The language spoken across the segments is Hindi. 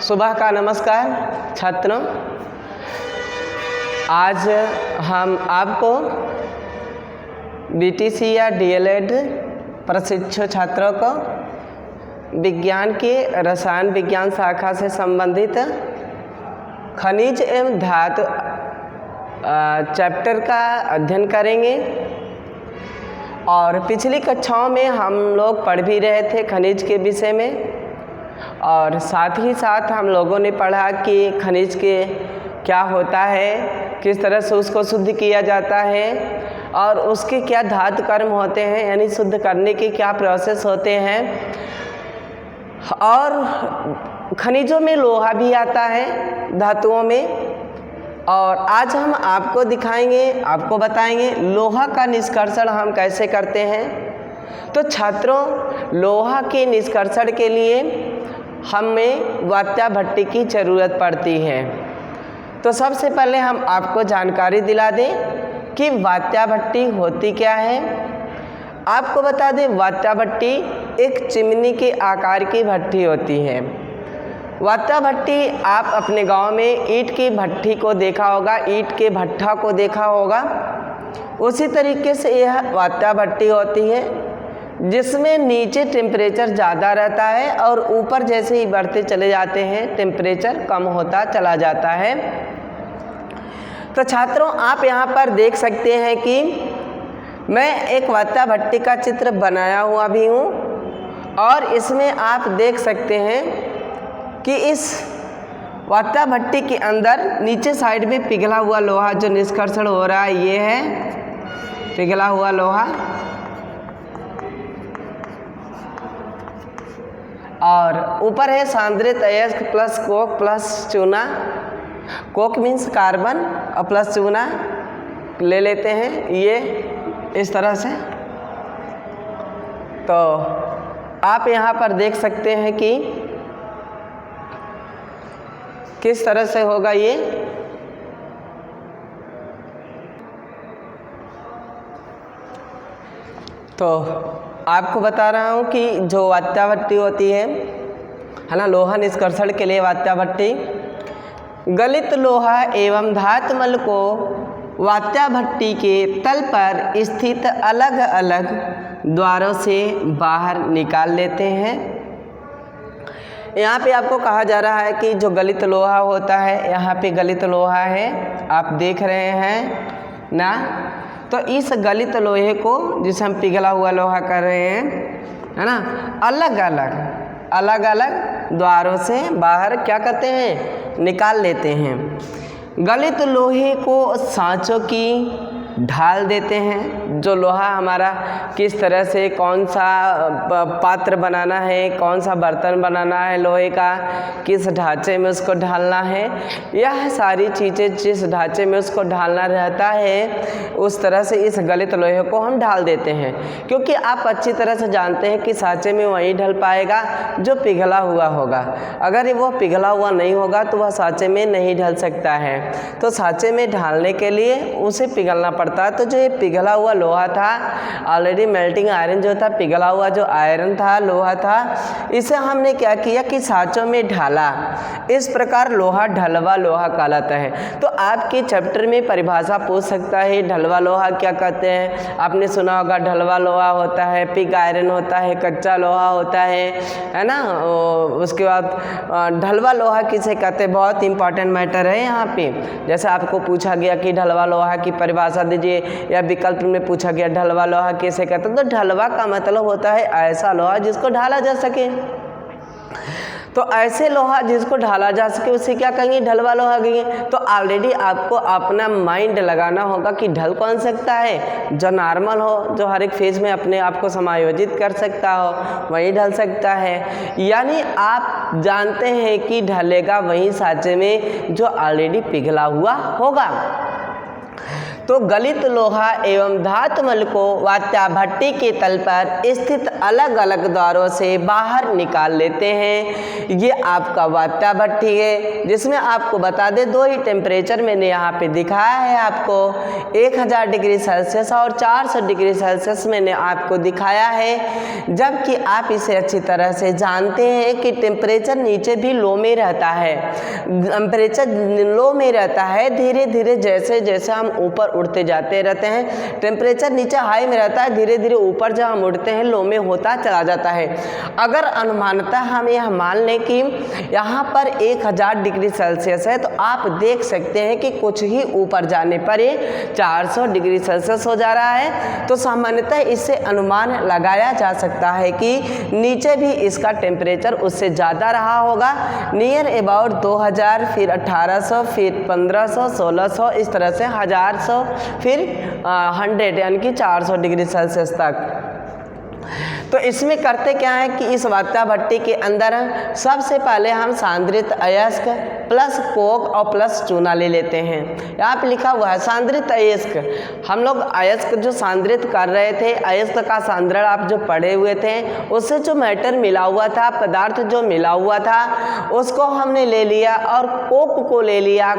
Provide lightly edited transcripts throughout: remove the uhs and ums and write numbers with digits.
सुबह का नमस्कार छात्रों। आज हम आपको बीटीसी या डीएलएड प्रशिक्षु छात्रों को विज्ञान के रसायन विज्ञान शाखा से संबंधित खनिज एवं धातु चैप्टर का अध्ययन करेंगे। और पिछली कक्षाओं में हम लोग पढ़ भी रहे थे खनिज के विषय में, और साथ ही साथ हम लोगों ने पढ़ा कि खनिज के क्या होता है, किस तरह से उसको शुद्ध किया जाता है और उसके क्या धातु कर्म होते हैं, यानी शुद्ध करने के क्या प्रोसेस होते हैं। और खनिजों में लोहा भी आता है, धातुओं में। और आज हम आपको दिखाएंगे, आपको बताएंगे लोहा का निष्कर्षण हम कैसे करते हैं। तो छात्रों, लोहा के निष्कर्षण के लिए हमें वात्या भट्टी की ज़रूरत पड़ती है। तो सबसे पहले हम आपको जानकारी दिला दें कि वात्या भट्टी होती क्या है। आपको बता दें, वात्या भट्टी एक चिमनी के आकार की भट्टी होती है। वात्या भट्टी आप अपने गांव में ईंट की भट्टी को देखा होगा, ईंट के भट्ठा को देखा होगा। उसी तरीके से यह वात्या भट्टी होती है, जिसमें नीचे टेम्परेचर ज़्यादा रहता है और ऊपर जैसे ही बढ़ते चले जाते हैं टेम्परेचर कम होता चला जाता है। तो छात्रों, आप यहाँ पर देख सकते हैं कि मैं एक वात्या भट्टी का चित्र बनाया हुआ भी हूँ, और इसमें आप देख सकते हैं कि इस वात्या भट्टी के अंदर नीचे साइड में पिघला हुआ लोहा जो निष्कर्षण हो रहा है, ये है पिघला हुआ लोहा। और ऊपर है सांद्रित अयस्क प्लस कोक प्लस चूना। कोक मीन्स कार्बन और प्लस चूना ले लेते हैं, ये इस तरह से। तो आप यहाँ पर देख सकते हैं कि किस तरह से होगा ये। तो आपको बता रहा हूँ कि जो वात्या भट्टी होती है ना, लोहा निष्कर्षण के लिए वात्या भट्टी गलित लोहा एवं धातुमल को वात्या भट्टी के तल पर स्थित अलग अलग द्वारों से बाहर निकाल लेते हैं। यहाँ पे आपको कहा जा रहा है कि जो गलित लोहा होता है, यहाँ पे गलित लोहा है, आप देख रहे हैं ना। तो इस गलित लोहे को, जिसे हम पिघला हुआ लोहा कर रहे हैं, है ना, अलग अलग द्वारों से बाहर क्या करते हैं, निकाल लेते हैं। गलित लोहे को सांचों की ढाल देते हैं। जो लोहा हमारा किस तरह से, कौन सा पात्र बनाना है, कौन सा बर्तन बनाना है लोहे का, किस ढांचे में उसको ढालना है, यह सारी चीज़ें जिस ढांचे में उसको ढालना रहता है, उस तरह से इस गलित लोहे को हम ढाल देते हैं। क्योंकि आप अच्छी तरह से जानते हैं कि सांचे में वही ढल पाएगा जो पिघला हुआ होगा। अगर वो पिघला हुआ नहीं होगा तो वह सांचे में नहीं ढल सकता है। तो सांचे में ढालने के लिए उसे पिघलना पड़ता है। तो जो ये पिघला हुआ लोहा था, ऑलरेडी मेल्टिंग आयरन जो था, पिघला हुआ जो आयरन था, लोहा था, इसे हमने क्या किया कि सांचों में ढाला। इस प्रकार लोहा ढलवा लोहा कहलाता है। तो आपके चैप्टर में परिभाषा पूछ सकता है, ढलवा लोहा क्या कहते हैं। आपने सुना होगा ढलवा लोहा होता है, पिग आयरन होता है, कच्चा लोहा होता है ना। उसके बाद ढलवा लोहा किसे कहते हैं, बहुत इंपॉर्टेंट मैटर है यहाँ पे। जैसे आपको पूछा गया कि ढलवा लोहा की परिभाषा दीजिए, या विकल्प में पूछा गया ढलवा लोहा कैसे कहते हैं, तो ढलवा का मतलब होता है ऐसा लोहा जिसको ढाला जा सके। तो ऐसे लोहा जिसको ढाला जा सके उसे क्या कहेंगे, ढलवा लोहा कहेंगे। तो ऑलरेडी आपको अपना माइंड लगाना होगा कि ढल कौन सकता है, जो नॉर्मल हो, जो हर एक फेज में अपने आप को समायोजित कर सकता हो, वही ढल सकता है। यानी आप जानते हैं कि ढलेगा वही सांचे में जो ऑलरेडी पिघला हुआ होगा। तो गलित लोहा एवं धातुमल को वात्या भट्टी के तल पर स्थित अलग अलग द्वारों से बाहर निकाल लेते हैं। ये आपका वात्या भट्टी है, जिसमें आपको बता दें दो ही टेम्परेचर मैंने यहाँ पे दिखाया है आपको, 1000 डिग्री सेल्सियस और 400 डिग्री सेल्सियस मैंने आपको दिखाया है। जबकि आप इसे अच्छी तरह से जानते हैं कि टेम्परेचर नीचे भी लो में रहता है, टेम्परेचर लो में रहता है, धीरे धीरे जैसे जैसे हम ऊपर उड़ते जाते रहते हैं टेम्परेचर नीचे हाई में रहता है, धीरे धीरे ऊपर जब हम उड़ते हैं लो में होता चला जाता है। अगर अनुमानतः हम यह मान लें कि यहाँ पर 1000 डिग्री सेल्सियस है, तो आप देख सकते हैं कि कुछ ही ऊपर जाने पर ये 400 डिग्री सेल्सियस हो जा रहा है। तो सामान्यतः इससे अनुमान लगाया जा सकता है कि नीचे भी इसका टेम्परेचर उससे ज़्यादा रहा होगा, नियर अबाउट 2000, फिर 1800, फिर 1500, 1600, इस तरह से 1100, फिर 100 यानी कि 400 डिग्री सेल्सियस तक। तो इसमें करते क्या है कि इस वात्या भट्टी के अंदर सबसे पहले हम सांद्रित अयस्क प्लस कोक और प्लस चूना ले लेते हैं। यहाँ पे लिखा हुआ है सांद्रित अयस्क। हम लोग अयस्क जो सांद्रित कर रहे थे, अयस्क का सांद्रण आप जो पढ़े हुए थे, उससे जो मैटर मिला हुआ था, पदार्थ जो मिला हुआ था, उसको हमने ले लिया और कोक को ले लिया,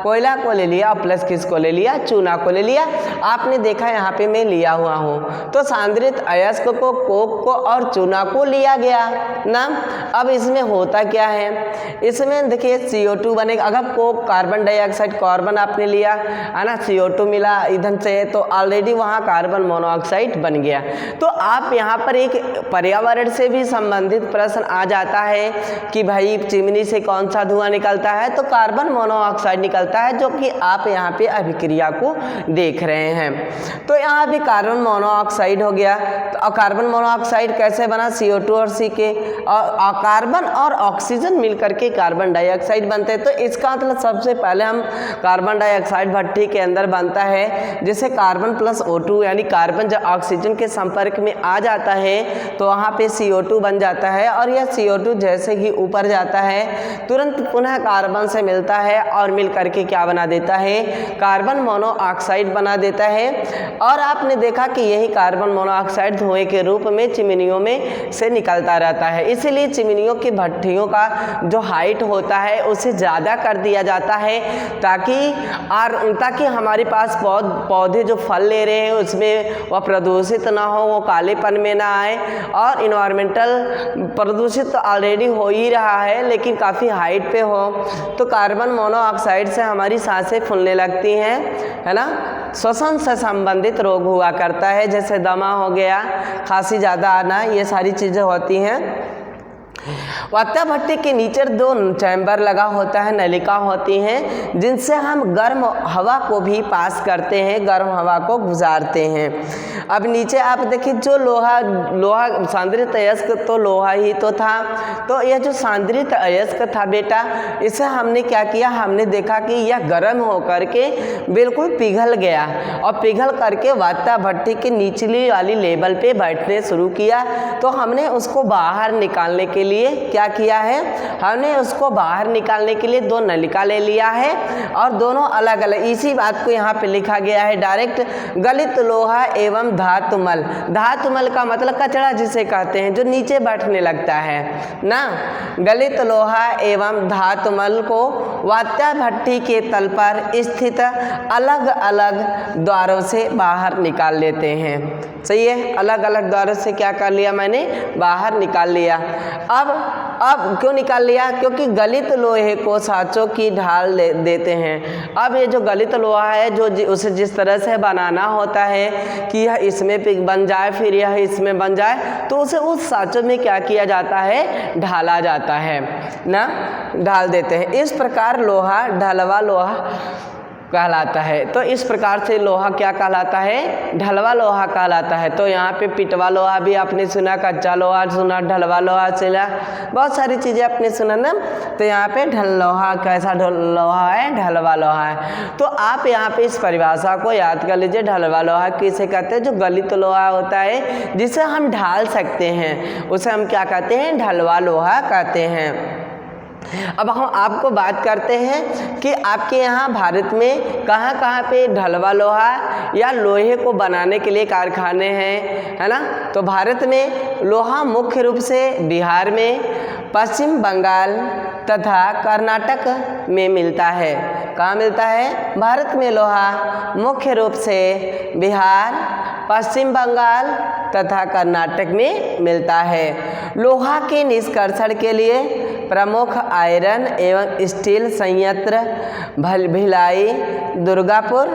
कोयला को ले लिया और प्लस किसको ले लिया, चूना को ले लिया। आपने देखा यहाँ पे मैं लिया हुआ हूँ। तो सांद्रित अयस्क को, कोक को और चूना को लिया गया ना। अब इसमें होता क्या है, इसमें देखिए CO2 बनेगा। अगर कोक कार्बन डाइऑक्साइड, कार्बन आपने लिया है ना, CO2 मिला ईंधन से, तो ऑलरेडी वहाँ कार्बन मोनोऑक्साइड बन गया। तो आप यहाँ पर एक पर्यावरण से भी संबंधित प्रश्न आ जाता है कि भाई चिमनी से कौन सा धुआं निकलता है, तो कार्बन मोनोऑक्साइड निकलता है, जो कि आप यहाँ पे अभिक्रिया को देख रहे हैं। तो यहाँ भी कार्बन मोनोऑक्साइड हो गया। तो कार्बन मोनोऑक्साइड कैसे बना, CO2 और C के, और कार्बन और ऑक्सीजन मिलकर के कार्बन डाइऑक्साइड बनते हैं। तो इसका मतलब सबसे पहले हम कार्बन डाइऑक्साइड भट्टी के अंदर बनता है, जिसे कार्बन प्लस O2 यानी कार्बन जब ऑक्सीजन के संपर्क में आ जाता है तो वहाँ पे CO2 बन जाता है, और यह CO2 जैसे ही ऊपर जाता है तुरंत पुनः कार्बन से मिलता है और मिल करके क्या बना देता है, कार्बन मोनोऑक्साइड बना देता है। और आपने देखा कि यही कार्बन मोनोऑक्साइड धुएं के रूप में चिमनियों में से निकलता रहता है। इसीलिए चिमनियों की भट्टियों का जो हाइट होता है उसे ज़्यादा कर दिया जाता है, ताकि हमारे पास पौधे जो फल ले रहे हैं उसमें वह प्रदूषित ना हो, वो कालेपन में ना आए। और इन्वायरमेंटल प्रदूषित तो ऑलरेडी हो ही रहा है, लेकिन काफ़ी हाइट पे हो, तो कार्बन मोनोऑक्साइड से हमारी सांसें फूलने लगती हैं, है ना। श्वसन से संबंधित रोग हुआ करता है, जैसे दमा हो गया, खांसी ज़्यादा आना, ये सारी चीज़ें होती हैं। वात्या भट्टी के नीचे 2 चैम्बर लगा होता है, नलिका होती हैं, जिनसे हम गर्म हवा को भी पास करते हैं, गर्म हवा को गुजारते हैं। अब नीचे आप देखिए जो लोहा सांद्रित अयस्क तो लोहा ही तो था, तो यह जो सांद्रित अयस्क था बेटा, इसे हमने क्या किया, हमने देखा कि यह गर्म होकर के बिल्कुल पिघल गया, और पिघल करके वात्या भट्टी के निचली वाली लेवल पे बैठने शुरू किया। तो हमने उसको बाहर निकालने के लिए क्या किया है, हमने उसको बाहर निकालने के लिए 2 नलिका ले लिया है, और दोनों अलग अलग, इसी बात को यहाँ पे लिखा गया है डायरेक्ट, गलित लोहा एवं धातुमल। धातुमल का मतलब कचरा जिसे कहते हैं, जो नीचे बैठने लगता है ना। गलित लोहा एवं धातुमल को वात्या भट्टी के तल पर स्थित अलग अलग द्वारों से बाहर निकाल लेते हैं। सही है, अलग अलग द्वारों से क्या कर लिया मैंने, बाहर निकाल लिया। अब क्यों निकाल लिया, क्योंकि गलित लोहे को सांचों की ढाल देते हैं। अब ये जो गलित लोहा है, जो उसे जिस तरह से बनाना होता है कि यह इसमें बन जाए, फिर यह इसमें बन जाए, तो उसे उस सांचों में क्या किया जाता है, ढाला जाता है ना, ढाल देते हैं। इस प्रकार लोहा ढलवा लोहा कहलाता है। तो इस प्रकार से लोहा क्या कहलाता है, ढलवा लोहा कहलाता है। तो यहाँ पे पिटवा लोहा भी आपने सुना, कच्चा लोहा सुना, ढलवा लोहा सुना, बहुत सारी चीज़ें आपने सुना ना। तो यहाँ पे ढल लोहा कैसा लोहा है, ढलवा लोहा है। तो आप यहाँ पे इस परिभाषा को याद कर लीजिए, ढलवा लोहा किसे कहते हैं, जो गलित लोहा होता है जिसे हम ढाल सकते हैं, उसे हम क्या कहते हैं, ढलवा लोहा कहते हैं। अब हम आपको बात करते हैं कि आपके यहाँ भारत में कहाँ कहाँ पे ढलवा लोहा या लोहे को बनाने के लिए कारखाने हैं, है ना। तो भारत में लोहा मुख्य रूप से बिहार में, पश्चिम बंगाल तथा कर्नाटक में मिलता है। कहाँ मिलता है? भारत में लोहा मुख्य रूप से बिहार, पश्चिम बंगाल तथा कर्नाटक में मिलता है। लोहा के निष्कर्षण के लिए प्रमुख आयरन एवं स्टील संयंत्र भिलाई, दुर्गापुर,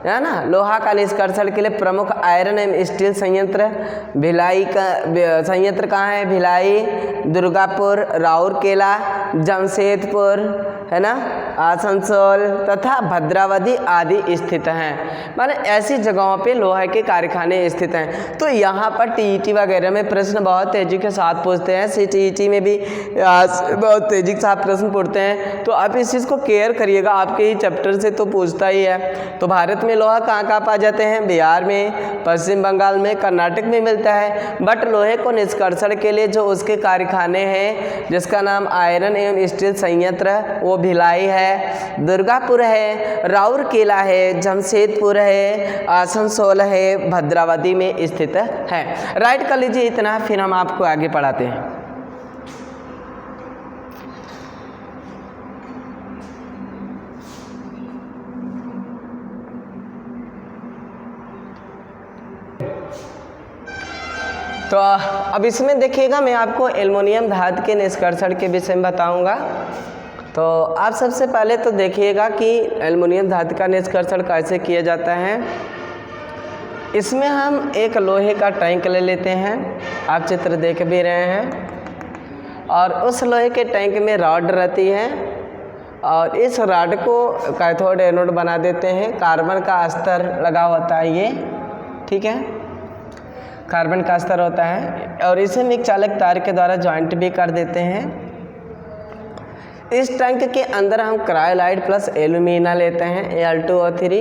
है ना। लोहा का निष्कर्षण के लिए प्रमुख आयरन एवं स्टील संयंत्र भिलाई का संयंत्र कहाँ है? भिलाई, दुर्गापुर, राउरकेला, जमशेदपुर, है ना, आसनसोल तथा भद्रावती आदि स्थित हैं। माने ऐसी जगहों पे लोहे के कारखाने स्थित हैं। तो यहाँ पर टीईटी वगैरह में प्रश्न बहुत तेजी के साथ पूछते हैं, सीटीईटी में भी बहुत तेजी के साथ प्रश्न पूछते हैं। तो आप इस चीज़ को केयर करिएगा, आपके ही चैप्टर से तो पूछता ही है। तो भारत में लोहा कहाँ कहाँ पाए जाते हैं? बिहार में, पश्चिम बंगाल में, कर्नाटक में मिलता है। बट लोहे को निष्कर्षण के लिए जो उसके कारखाने हैं जिसका नाम आयरन एवं स्टील संयंत्र, वो भिलाई है, दुर्गापुर है, राउरकेला है, जमशेदपुर है, आसनसोल है, भद्रावती में स्थित है। राइट कर लीजिए इतना, फिर हम आपको आगे पढ़ाते हैं। तो अब इसमें देखिएगा, मैं आपको एल्युमिनियम धातु के निष्कर्षण के विषय में बताऊंगा। तो आप सबसे पहले तो देखिएगा कि एल्युमिनियम धातु का निष्कर्षण कैसे किया जाता है। इसमें हम एक लोहे का टैंक ले लेते हैं, आप चित्र देख भी रहे हैं, और उस लोहे के टैंक में रॉड रहती है और इस रॉड को कैथोड एनोड बना देते हैं। कार्बन का स्तर लगा होता है ये, ठीक है, कार्बन का स्तर होता है, और इसे मिक चालक तार के द्वारा जॉइंट भी कर देते हैं। इस टैंक के अंदर हम क्रायोलाइड प्लस एल्यूमिना लेते हैं, Al2O3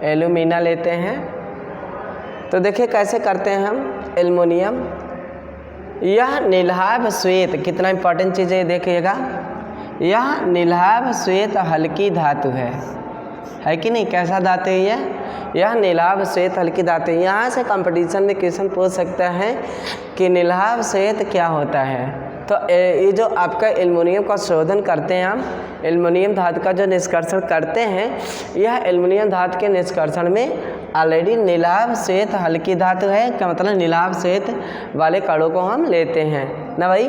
एल्यूमिना लेते हैं। तो देखिए कैसे करते हैं हम एल्युमिनियम। यह नीलाभ श्वेत, कितना इंपॉर्टेंट चीज़ है ये देखिएगा, यह नीलाभ श्वेत हल्की धातु है कि नहीं? कैसा धातु है यह नीलाभ श्वेत हल्की धातु। यहाँ से कंपटीशन में क्वेश्चन पूछ सकता है कि नीलाभ श्वेत क्या होता है। तो ये जो आपका एल्युमिनियम का शोधन करते हैं, हम एल्युमिनियम धातु का जो निष्कर्षण करते हैं, यह एल्युमिनियम धातु के निष्कर्षण में ऑलरेडी नीलाभ श्वेत हल्की धातु है, क्या मतलब नीलाभ श्वेत वाले कणों को हम लेते हैं ना भाई।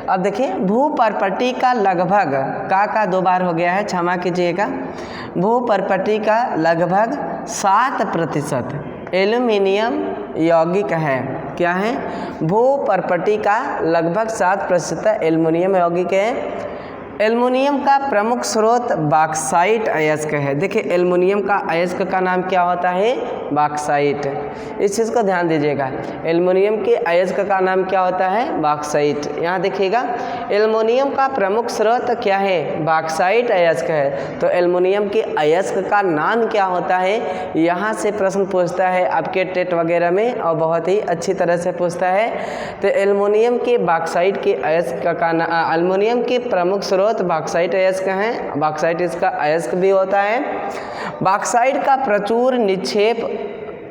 अब देखिए भूपर्पटी का लगभग का 2 बार हो गया है, क्षमा कीजिएगा। भूपर्पटी का लगभग 7% एल्युमिनियम यौगिक है। क्या है? भूपर्पटी का लगभग 7% एल्युमिनियम यौगिक है। एल्युमिनियम का प्रमुख स्रोत बॉक्साइट अयस्क है। देखिए एल्युमिनियम का अयस्क का नाम क्या होता है? बॉक्साइट। इस चीज़ को ध्यान दीजिएगा, एल्युमिनियम के अयस्क का नाम क्या होता है? बॉक्साइट। यहाँ देखिएगा एल्युमिनियम का प्रमुख स्रोत क्या है? बॉक्साइट अयस्क है। तो एल्युमिनियम के अयस्क का नाम क्या होता है? यहाँ से प्रश्न पूछता है आपके टेट वगैरह में, और बहुत ही अच्छी तरह से पूछता है। तो एल्युमिनियम के बॉक्साइट के अयस्क का एल्युमिनियम के प्रमुख स्रोत बॉक्साइट अयस्क हैं। बॉक्साइट इसका अयस्क भी होता है। बॉक्साइट का प्रचुर निक्षेप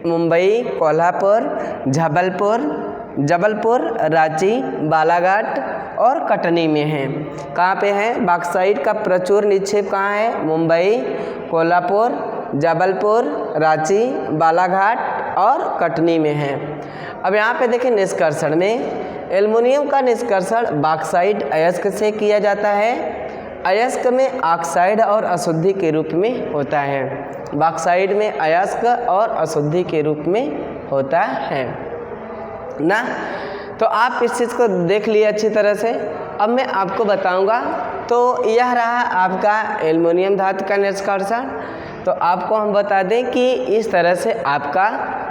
मुंबई, कोल्हापुर, जबलपुर, रांची, बालाघाट और कटनी में है। कहाँ पे है? बॉक्साइट का प्रचुर निक्षेप कहाँ है? मुंबई, कोल्हापुर, जबलपुर, रांची, बालाघाट और कटनी में है। अब यहाँ पे देखिए निष्कर्षण में एल्युमिनियम का निष्कर्षण बॉक्साइट अयस्क से किया जाता है। अयस्क में ऑक्साइड और अशुद्धि के रूप में होता है। बॉक्साइट में अयस्क और अशुद्धि के रूप में होता है ना। तो आप इस चीज़ को देख लिए अच्छी तरह से। अब मैं आपको बताऊंगा। तो यह रहा आपका एल्युमिनियम धातु का निष्कर्षण। तो आपको हम बता दें कि इस तरह से आपका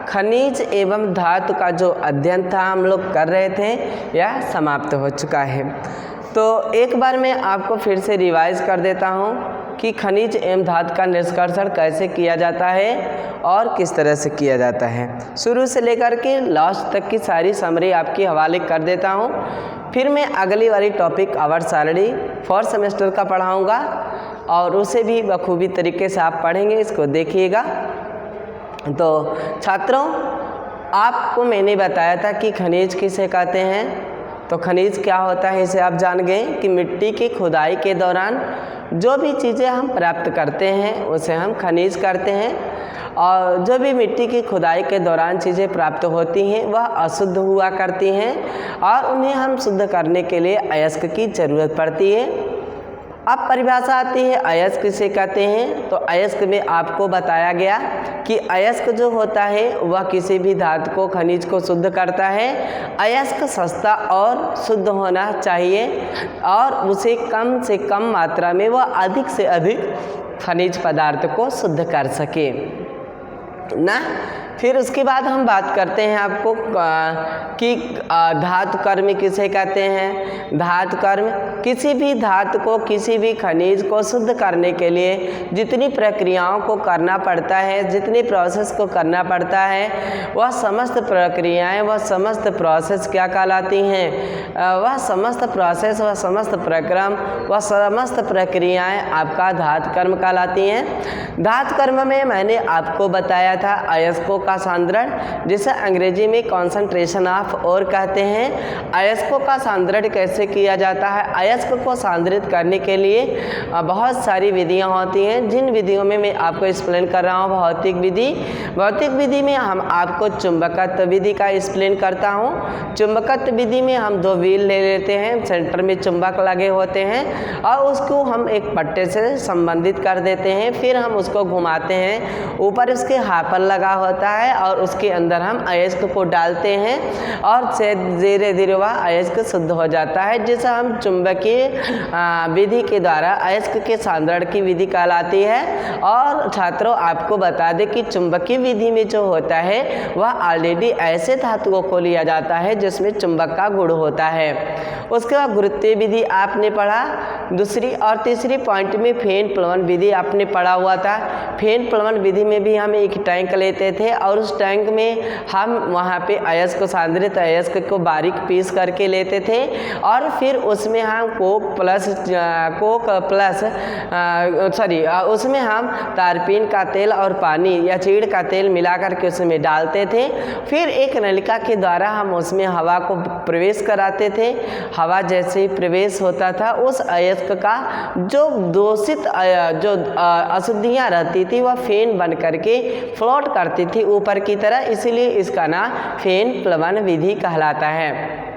खनिज एवं धातु का जो अध्ययन था हम लोग कर रहे थे, यह समाप्त हो चुका है। तो एक बार मैं आपको फिर से रिवाइज कर देता हूँ कि खनिज एवं धातु का निष्कर्षण कैसे किया जाता है और किस तरह से किया जाता है। शुरू से लेकर के लास्ट तक की सारी समरी आपके हवाले कर देता हूँ। फिर मैं अगली वाली topic hours already 4th semester का पढ़ाऊँगा और उसे भी बखूबी तरीके से आप पढ़ेंगे, इसको देखिएगा। तो छात्रों, आपको मैंने बताया था कि खनिज किसे कहते हैं। तो खनिज क्या होता है इसे आप जान गए कि मिट्टी की खुदाई के दौरान जो भी चीज़ें हम प्राप्त करते हैं उसे हम खनिज करते हैं, और जो भी मिट्टी की खुदाई के दौरान चीज़ें प्राप्त होती हैं वह अशुद्ध हुआ करती हैं और उन्हें हम शुद्ध करने के लिए अयस्क की ज़रूरत पड़ती है। अब परिभाषा आती है अयस्क किसे कहते हैं। तो अयस्क में आपको बताया गया कि अयस्क जो होता है वह किसी भी धातु को, खनिज को शुद्ध करता है। अयस्क सस्ता और शुद्ध होना चाहिए और उसे कम से कम मात्रा में वह अधिक से अधिक खनिज पदार्थ को शुद्ध कर सके ना। फिर उसके बाद हम बात करते हैं आपको कि धातु कर्म किसे कहते हैं। धातु कर्म किसी भी धातु को, किसी भी खनिज को शुद्ध करने के लिए जितनी प्रक्रियाओं को करना पड़ता है, जितनी प्रोसेस को करना पड़ता है, वह समस्त प्रक्रियाएं, वह समस्त प्रोसेस क्या कहलाती हैं। वह समस्त प्रोसेस, वह समस्त प्रक्रम, वह समस्त प्रक्रियाएं आपका धातु कर्म कहलाती हैं। धातु कर्म में मैंने आपको बताया था अयस्कों का सांद्रण, जिसे अंग्रेजी में कॉन्सेंट्रेशन ऑफ ओर कहते हैं। अयस्कों का सांद्रण कैसे किया जाता है। अयस्क को सांद्रित करने के लिए बहुत सारी विधियां होती हैं, जिन विधियों में मैं आपको एक्सप्लेन कर रहा हूं भौतिक विधि। भौतिक विधि में हम आपको चुंबकत्व विधि का एक्सप्लेन करता हूं। चुंबकत्व विधि में हम 2 व्हील ले लेते हैं, सेंटर में चुंबक लगे होते हैं और उसको हम एक पट्टे से संबंधित कर देते हैं। फिर हम उसको घुमाते हैं, ऊपर उसके हापर लगा होता है और उसके अंदर हम अयस्क को डालते हैं और से धीरे धीरे वह अयस्क शुद्ध हो जाता है, जिसे हम चुंबकीय विधि के द्वारा अयस्क के सांद्रण की विधि कहलाती है। और छात्रों, आपको बता दें कि चुंबकीय विधि में जो होता है वह ऑलरेडी ऐसे धातुओं को लिया जाता है जिसमें चुंबक का गुण होता है। उसके बाद गुरुत्वीय विधि आपने पढ़ा। दूसरी और तीसरी पॉइंट में फेन प्लवन विधि आपने पढ़ा हुआ था। फेन प्लवन विधि में भी हम एक टैंक लेते थे और उस टैंक में हम वहाँ पे अयस्क, सांद्रित अयस्क को बारीक पीस करके लेते थे और फिर उसमें हम उसमें हम तारपीन का तेल और पानी या चीड़ का तेल मिला करके उसमें डालते थे। फिर एक नलिका के द्वारा हम उसमें हवा को प्रवेश कराते थे। हवा जैसे ही प्रवेश होता था, उस अयस्क का जो दूषित जो अशुद्धियाँ रहती थी वह फेन बन करके फ्लोट करती थी ऊपर की तरह, इसीलिए इसका नाम फेन प्लवन विधि कहलाता है।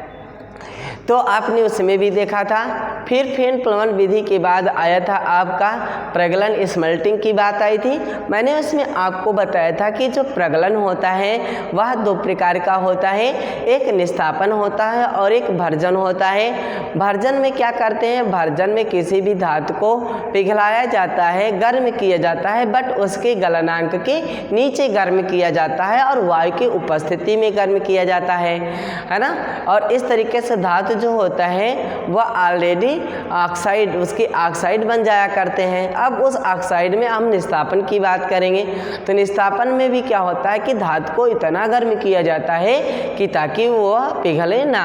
तो आपने उसमें भी देखा था। फिर फेन प्लवन विधि के बाद आया था आपका प्रगलन स्मेल्टिंग की बात आई थी। मैंने उसमें आपको बताया था कि जो प्रगलन होता है वह 2 प्रकार का होता है, एक निस्तापन होता है और एक भर्जन होता है। भर्जन में क्या करते हैं, भर्जन में किसी भी धातु को पिघलाया जाता है, गर्म किया जाता है, बट उसके गलनांक के नीचे गर्म किया जाता है और वायु की उपस्थिति में गर्म किया जाता है ना। और इस तरीके से धातु जो होता है वह ऑलरेडी ऑक्साइड, उसके ऑक्साइड बन जाया करते हैं। अब उस ऑक्साइड में हम निस्तापन की बात करेंगे। तो निस्तापन में भी क्या होता है कि धातु को इतना गर्म किया जाता है कि ताकि वह पिघले ना,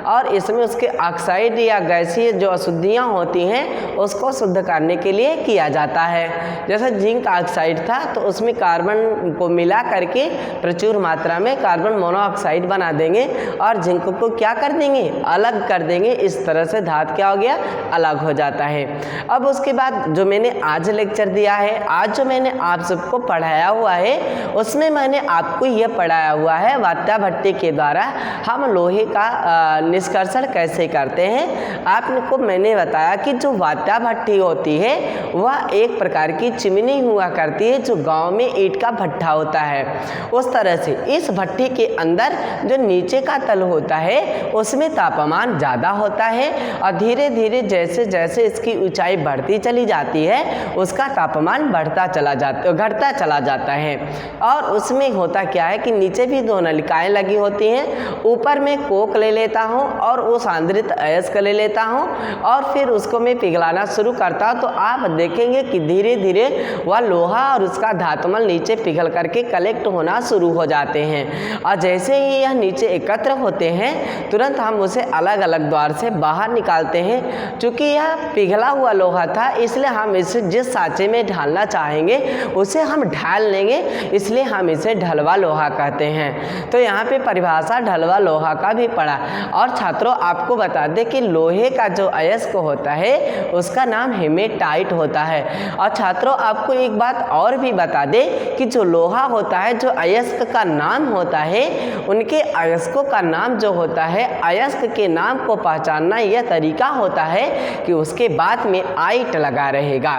और इसमें उसके ऑक्साइड या गैसीय जो अशुद्धियाँ होती हैं उसको शुद्ध करने के लिए किया जाता है। जैसे जिंक ऑक्साइड था तो उसमें कार्बन को मिला करके प्रचुर मात्रा में कार्बन मोनोऑक्साइड बना देंगे और जिंक को क्या कर देंगे, अलग कर देंगे। इस तरह से धातु क्या हो गया, अलग हो जाता है। अब उसके बाद जो मैंने आज लेक्चर दिया है, आज जो मैंने आप सबको पढ़ाया हुआ है उसमें मैंने आपको यह पढ़ाया हुआ है वात्या भट्टी के द्वारा हम लोहे का निष्कर्षण कैसे करते हैं। आपको मैंने बताया कि जो वात्या भट्टी होती है वह एक प्रकार की चिमनी हुआ करती है जो गांव में ईंट का भट्ठा होता है। उस तरह से इस भट्टी के अंदर जो नीचे का तल होता है उसमें तापमान ज़्यादा होता है और धीरे धीरे जैसे जैसे इसकी ऊंचाई बढ़ती चली जाती है उसका तापमान घटता चला जाता है। और उसमें होता क्या है कि नीचे भी 2 नलिकाएं लगी होती हैं, ऊपर में कोक ले लेता हूँ और वो सांद्रित अयस्क ले लेता हूँ और फिर उसको मैं पिघलाना शुरू करता हूँ। तो आप देखेंगे कि धीरे धीरे वह लोहा और उसका धातुमल नीचे पिघल करके कलेक्ट होना शुरू हो जाते हैं। और जैसे ही यह नीचे एकत्र होते हैं तुरंत हम उसे अलग अलग द्वार से बाहर निकालते हैं। चूँकि यह पिघला हुआ लोहा था इसलिए हम इसे जिस साँचे में ढालना चाहेंगे उसे हम ढाल लेंगे, इसलिए हम इसे ढलवा लोहा कहते हैं। तो यहाँ पे परिभाषा ढलवा लोहा का भी पढ़ा। और छात्रों आपको बता दें कि लोहे का जो अयस्क होता है उसका नाम हेमेटाइट होता है। और छात्रों आपको एक बात और भी बता दें कि जो लोहा होता है, जो अयस्क का नाम होता है, उनके अयस्कों का नाम जो होता है, अयस्क के नाम को पहचानना यह तरीका होता है कि उसके बाद में आइट लगा रहेगा।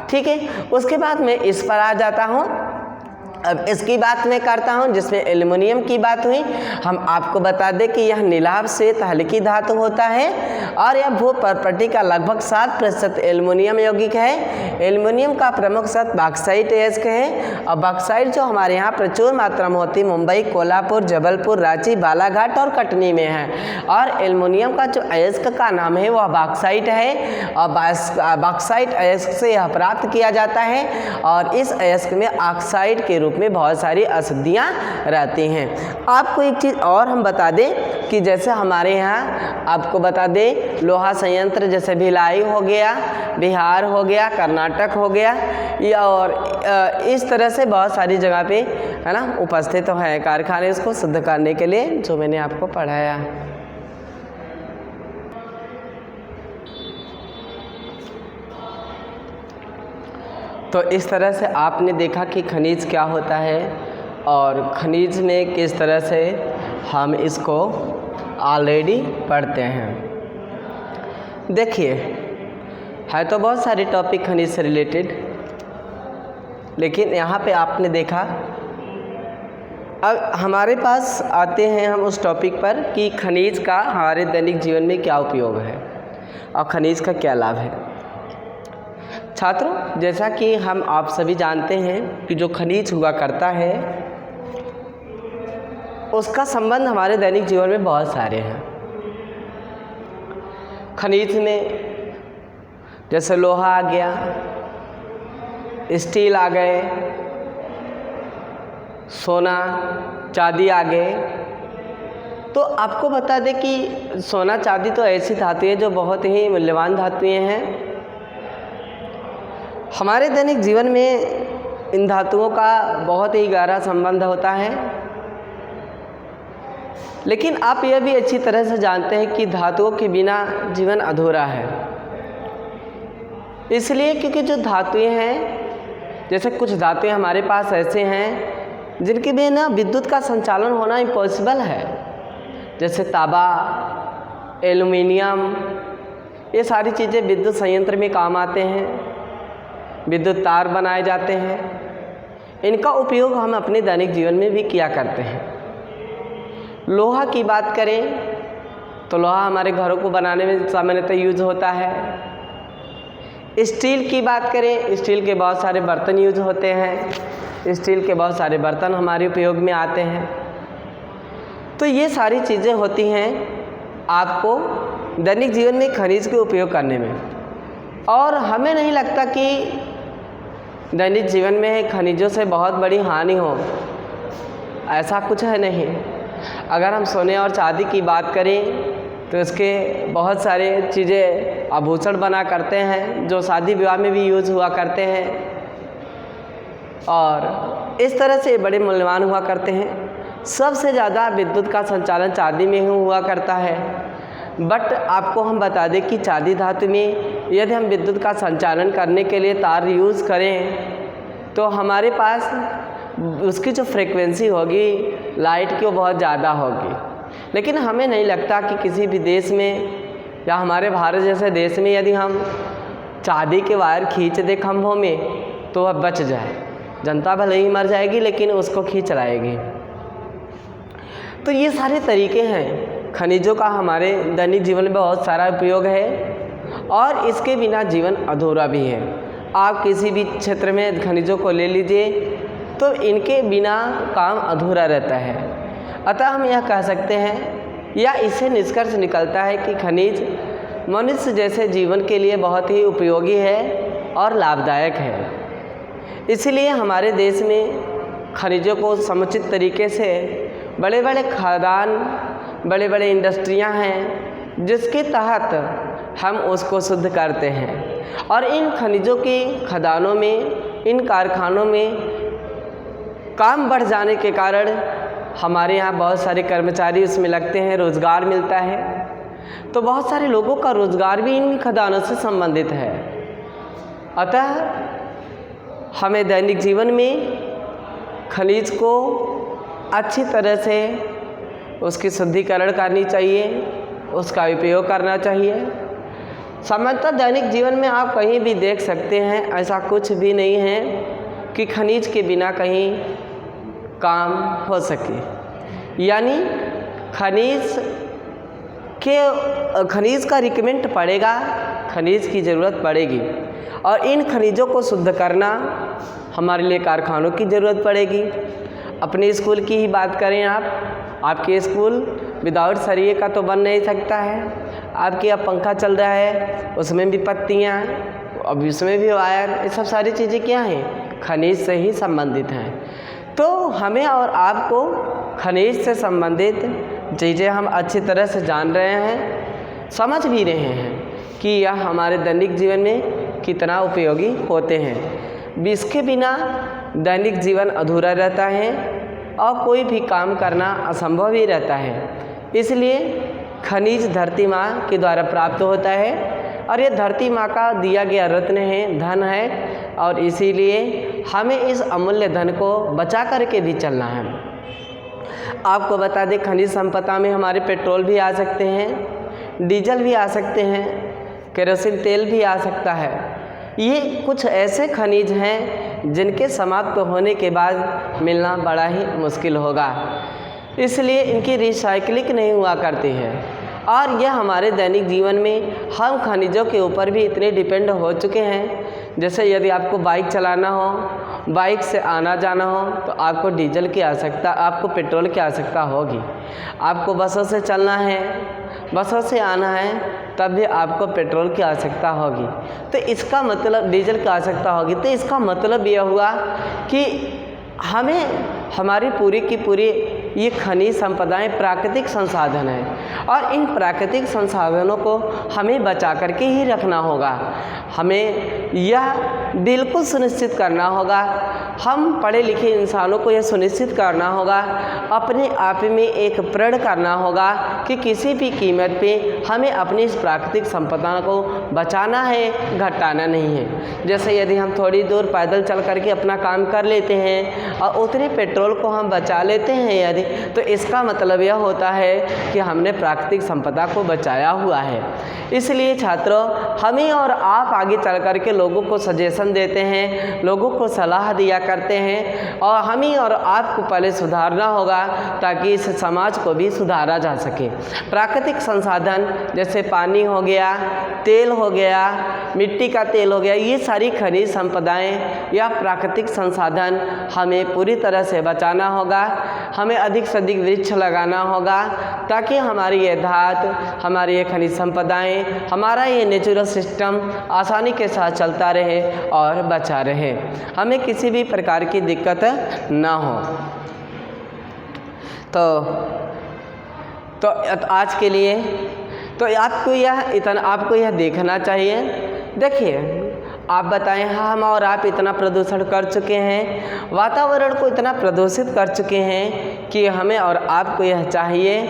ठीक है, उसके बाद में इस पर आ जाता हूँ। अब इसकी बात मैं करता हूँ जिसमें एल्युमिनियम की बात हुई। हम आपको बता दें कि यह नीलाभ श्वेत हल्की धातु होता है और यह भू प्रॉपर्टी का लगभग 7% एल्युमिनियम यौगिक है। एल्युमिनियम का प्रमुख सत्व बॉक्साइट अयस्क है और बॉक्साइट जो हमारे यहाँ प्रचुर मात्रा में होती है मुंबई, कोल्हापुर, जबलपुर, रांची, बालाघाट और कटनी में है। और एल्युमिनियम का जो अयस्क का नाम है वह बॉक्साइट है और बॉक्साइट अयस्क से यह प्राप्त किया जाता है। और इस अयस्क में ऑक्साइड के रूप में बहुत सारी अशुद्धियाँ रहती हैं। आपको एक चीज़ और हम बता दें कि जैसे हमारे यहाँ आपको बता दें लोहा संयंत्र जैसे भिलाई हो गया, बिहार हो गया, कर्नाटक हो गया, या और इस तरह से बहुत सारी जगह पे है ना उपस्थित तो हैं कारखाने इसको शुद्ध करने के लिए, जो मैंने आपको पढ़ाया। तो इस तरह से आपने देखा कि खनिज क्या होता है और खनिज में किस तरह से हम इसको ऑलरेडी पढ़ते हैं। देखिए है तो बहुत सारे टॉपिक खनिज से रिलेटेड, लेकिन यहाँ पे आपने देखा। अब हमारे पास आते हैं हम उस टॉपिक पर कि खनिज का हमारे दैनिक जीवन में क्या उपयोग है और खनिज का क्या लाभ है। छात्रों जैसा कि हम आप सभी जानते हैं कि जो खनिज हुआ करता है उसका संबंध हमारे दैनिक जीवन में बहुत सारे हैं। खनिज में जैसे लोहा आ गया, स्टील आ गए, सोना चांदी आ गए। तो आपको बता दें कि सोना चांदी तो ऐसी धातुएं हैं जो बहुत ही मूल्यवान धातुएं हैं। हमारे दैनिक जीवन में इन धातुओं का बहुत ही गहरा संबंध होता है, लेकिन आप यह भी अच्छी तरह से जानते हैं कि धातुओं के बिना जीवन अधूरा है। इसलिए क्योंकि जो धातुएं हैं, जैसे कुछ धातुएं हमारे पास ऐसे हैं जिनके बिना विद्युत का संचालन होना इम्पॉसिबल है, जैसे तांबा, एल्युमिनियम, ये सारी चीज़ें विद्युत संयंत्र में काम आते हैं, विद्युत तार बनाए जाते हैं। इनका उपयोग हम अपने दैनिक जीवन में भी किया करते हैं। लोहा की बात करें तो लोहा हमारे घरों को बनाने में सामान्यतः यूज होता है। स्टील की बात करें, स्टील के बहुत सारे बर्तन यूज होते हैं, स्टील के बहुत सारे बर्तन हमारे उपयोग में आते हैं। तो ये सारी चीज़ें होती हैं आपको दैनिक जीवन में खनिज के उपयोग करने में। और हमें नहीं लगता कि दैनिक जीवन में खनिजों से बहुत बड़ी हानि हो, ऐसा कुछ है नहीं। अगर हम सोने और चांदी की बात करें तो इसके बहुत सारे चीज़ें आभूषण बना करते हैं जो शादी विवाह में भी यूज़ हुआ करते हैं और इस तरह से बड़े मूल्यवान हुआ करते हैं। सबसे ज़्यादा विद्युत का संचालन चांदी में ही हुआ करता है। बट आपको हम बता दें कि चांदी धातु में यदि हम विद्युत का संचालन करने के लिए तार यूज़ करें तो हमारे पास उसकी जो फ्रीक्वेंसी होगी लाइट की वो बहुत ज़्यादा होगी। लेकिन हमें नहीं लगता कि किसी भी देश में या हमारे भारत जैसे देश में यदि हम चांदी के वायर खींच दें खंभों में तो वह बच जाए। जनता भले ही मर जाएगी लेकिन उसको खींच लाएगी। तो ये सारे तरीके हैं खनिजों का हमारे दैनिक जीवन में बहुत सारा उपयोग है। और इसके बिना जीवन अधूरा भी है। आप किसी भी क्षेत्र में खनिजों को ले लीजिए तो इनके बिना काम अधूरा रहता है। अतः हम यह कह सकते हैं या इससे निष्कर्ष निकलता है कि खनिज मनुष्य जैसे जीवन के लिए बहुत ही उपयोगी है और लाभदायक है। इसलिए हमारे देश में खनिजों को समुचित तरीके से बड़े बड़े खदान, बड़े बड़े इंडस्ट्रियां हैं जिसके तहत हम उसको शुद्ध करते हैं। और इन खनिजों की खदानों में, इन कारखानों में काम बढ़ जाने के कारण हमारे यहाँ बहुत सारे कर्मचारी उसमें लगते हैं, रोज़गार मिलता है। तो बहुत सारे लोगों का रोज़गार भी इन खदानों से संबंधित है। अतः हमें दैनिक जीवन में खनिज को अच्छी तरह से उसकी शुद्धिकरण करनी चाहिए, उसका उपयोग करना चाहिए। सामान्यतः दैनिक जीवन में आप कहीं भी देख सकते हैं, ऐसा कुछ भी नहीं है कि खनिज के बिना कहीं काम हो सके। यानी खनिज का रिक्वायरमेंट पड़ेगा, खनिज की ज़रूरत पड़ेगी और इन खनिजों को शुद्ध करना हमारे लिए कारखानों की ज़रूरत पड़ेगी। अपने स्कूल की ही बात करें आपके स्कूल विदाउट सरिये का तो बन नहीं सकता है। आपके अब पंखा चल रहा है, उसमें भी पत्तियाँ, अब उसमें भी वायर, ये सब सारी चीज़ें क्या हैं? खनिज से ही संबंधित हैं। तो हमें और आपको खनिज से संबंधित चीज़ें हम अच्छी तरह से जान रहे हैं, समझ भी रहे हैं कि यह हमारे दैनिक जीवन में कितना उपयोगी होते हैं। इसके बिना दैनिक जीवन अधूरा रहता है और कोई भी काम करना असंभव ही रहता है। इसलिए खनिज धरती माँ के द्वारा प्राप्त होता है और ये धरती माँ का दिया गया रत्न है, धन है, और इसीलिए हमें इस अमूल्य धन को बचा करके भी चलना है। आपको बता दें, खनिज संपदा में हमारे पेट्रोल भी आ सकते हैं, डीजल भी आ सकते हैं, केरोसिन तेल भी आ सकता है। ये कुछ ऐसे खनिज हैं जिनके समाप्त होने के बाद मिलना बड़ा ही मुश्किल होगा, इसलिए इनकी रिसाइक्लिंग नहीं हुआ करती है। और यह हमारे दैनिक जीवन में हम खनिजों के ऊपर भी इतने डिपेंड हो चुके हैं। जैसे यदि आपको बाइक चलाना हो, बाइक से आना जाना हो तो आपको डीजल की आवश्यकता, आपको पेट्रोल की आवश्यकता होगी। आपको बसों से चलना है, बसों से आना है, तब भी आपको पेट्रोल की आवश्यकता होगी। तो इसका मतलब डीजल की आवश्यकता होगी। तो इसका मतलब यह हुआ कि हमें हमारी पूरी की पूरी ये खनिज संपदाएं प्राकृतिक संसाधन हैं और इन प्राकृतिक संसाधनों को हमें बचा करके ही रखना होगा। हमें यह बिल्कुल सुनिश्चित करना होगा, हम पढ़े लिखे इंसानों को यह सुनिश्चित करना होगा, अपने आप में एक प्रण करना होगा कि किसी भी कीमत पे हमें अपनी इस प्राकृतिक संपदा को बचाना है, घटाना नहीं है। जैसे यदि हम थोड़ी दूर पैदल चल करके अपना काम कर लेते हैं और उतने पेट्रोल को हम बचा लेते हैं यदि, तो इसका मतलब यह होता है कि हमने प्राकृतिक संपदा को बचाया हुआ है। इसलिए छात्रों, हमें और आप आगे चल करके लोगों को सजेशन देते हैं, लोगों को सलाह दिया करते हैं और हमें और आपको पहले सुधारना होगा ताकि इस समाज को भी सुधारा जा सके। प्राकृतिक संसाधन जैसे पानी हो गया, तेल हो गया, मिट्टी का तेल हो गया, ये सारी खनिज संपदाएं या प्राकृतिक संसाधन हमें पूरी तरह से बचाना होगा। हमें अधिक से अधिक वृक्ष लगाना होगा ताकि हमारी ये धातु, हमारी ये खनिज संपदाएं, हमारा ये नेचुरल सिस्टम आसानी के साथ चलता रहे और बचा रहे, हमें किसी भी प्रकार की दिक्कत ना हो। तो आज के लिए तो आपको यह देखना चाहिए। देखिए, आप बताएं, हम और आप इतना प्रदूषण कर चुके हैं, वातावरण को इतना प्रदूषित कर चुके हैं कि हमें और आपको यह चाहिए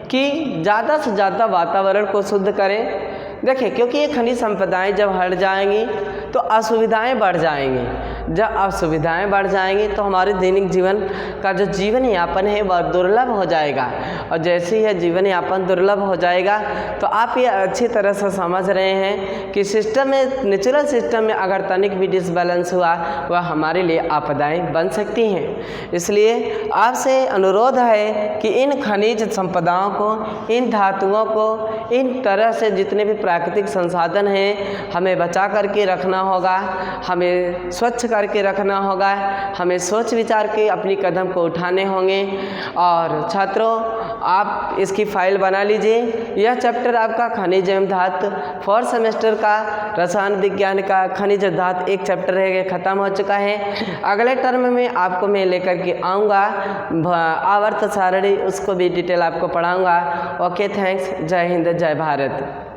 कि ज़्यादा से ज़्यादा वातावरण को शुद्ध करें। देखिए, क्योंकि ये खनिज संपदाएं जब हट जाएंगी तो असुविधाएं बढ़ जाएंगी। जब अब सुविधाएं बढ़ जाएंगी तो हमारे दैनिक जीवन का जो जीवन यापन है वह दुर्लभ हो जाएगा, और जैसे ही यह जीवन यापन दुर्लभ हो जाएगा तो आप ये अच्छी तरह से समझ रहे हैं कि सिस्टम में, नेचुरल सिस्टम में अगर तनिक भी डिसबैलेंस हुआ वह हमारे लिए आपदाएं बन सकती हैं। इसलिए आपसे अनुरोध है कि इन खनिज संपदाओं को, इन धातुओं को, इन तरह से जितने भी प्राकृतिक संसाधन हैं हमें बचा करके रखना होगा, हमें स्वच्छ करके रखना होगा, हमें सोच विचार के अपनी कदम को उठाने होंगे। और छात्रों, आप इसकी फाइल बना लीजिए। यह चैप्टर आपका खनिज एवं धातु 4th सेमेस्टर का रसायन विज्ञान का खनिज धातु एक चैप्टर है, ख़त्म हो चुका है। अगले टर्म में आपको मैं लेकर के आऊँगा आवर्त सारणी, उसको भी डिटेल आपको पढ़ाऊँगा। Okay, thanks. जय हिंद, जय भारत।